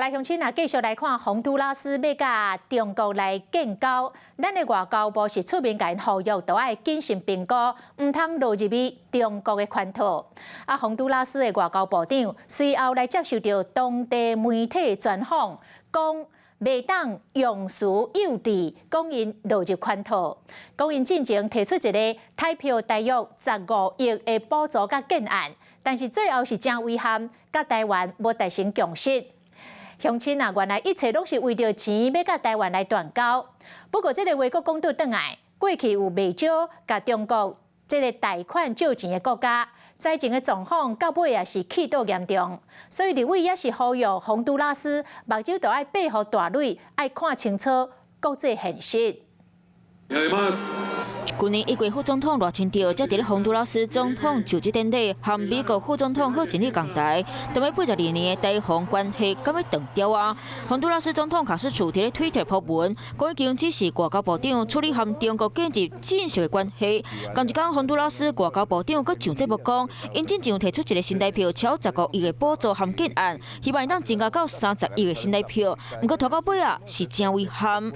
来乡亲啊，继续来看洪都拉斯要甲中国来建交，咱的外交部是出面甲因呼吁，都爱谨慎评估，唔通落入去中国的圈套。啊，洪都拉斯的外交部长随后来接受到当地媒体专访，讲袂当用词幼稚，讲因落入圈套，讲因进前提出一个台票大约15亿的补助甲建案，但是最后是真遗憾，甲台湾无达成共识。乡亲啊，原来一切拢是为着钱，要甲台湾来断交。不过，这个话阁讲倒转来，过去有袂少甲中国这个贷款借钱的国家，灾情的状况到尾也是气到严重。所以，立委也是呼吁洪都拉斯目睭都爱背负大蕊，爱看清楚国际现实。去年1月，副总统赖清德才伫咧洪都拉斯总统就职典礼，和美国副总统贺锦丽同台，谈为82年的台洪关系敢要断掉啊？洪都拉斯总统卡斯楚伫咧推特发文，讲已经指示外交部长处理和中国建立正式的关系。同一天，洪都拉斯外交部长阁上节目讲，因真正提出一个新台票超15亿的补助和建案，希望能增加到30亿的新台票。不过拖到尾啊，是真遗憾。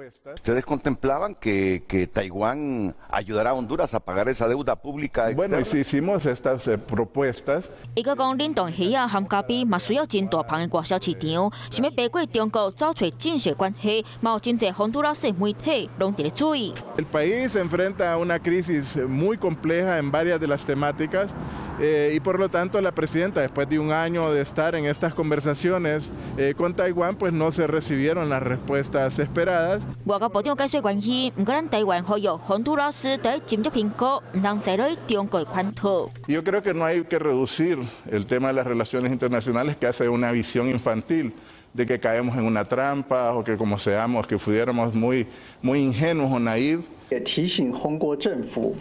Taiwán ayudará a Honduras a pagar esa deuda pública externa. Bueno, si hicimos estas propuestas. 伊个讲，恁同希啊和加比嘛需要真大盘的外销市场，想要爬过中国，找找正式关系，嘛有真侪洪都拉斯媒体拢伫咧注意。El país se enfrenta a una crisis muy compleja en varias de las temáticas y por lo tanto la presidenta, después de un año de estar en estas conversaciones con Taiwán, pues no se recibieron las respuestas esperadas. 外交部长解说关系，唔过咱台湾呼吁洪都拉斯在斟酌评估，唔通栽落中国的圈套。Yo creo que no hay que reducir el tema de las relaciones internacionales que hace una visión infantil de que caemos en una trampa o que como seamos, que fuéramos muy ingenuos o naivos. 也提醒洪国政府，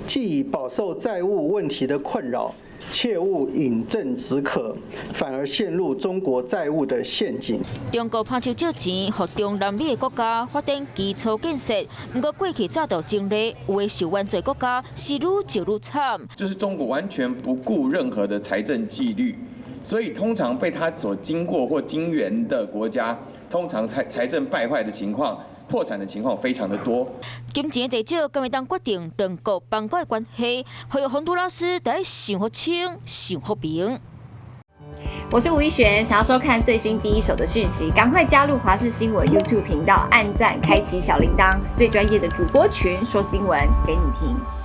既饱受债务问题的困扰，切勿饮鸩止渴，反而陷入中国债务的陷阱。中国拍手借钱，和中南美的国家发展基础建设，不过过去早就经历，有的受援济国家是愈救愈惨。就是中国完全不顾任何的财政纪律，所以通常被他所经过或经援的国家，通常财政败坏的情况。破产的情况非常的多。金钱的多少，敢会当决定两国邦国的关系？还有洪都拉斯得想好清，想好平。我是吴一璇，想要收看最新第一手的讯息，赶快加入华视新闻 YouTube 频道，按赞，开启小铃铛，最专业的主播群说新闻给你听。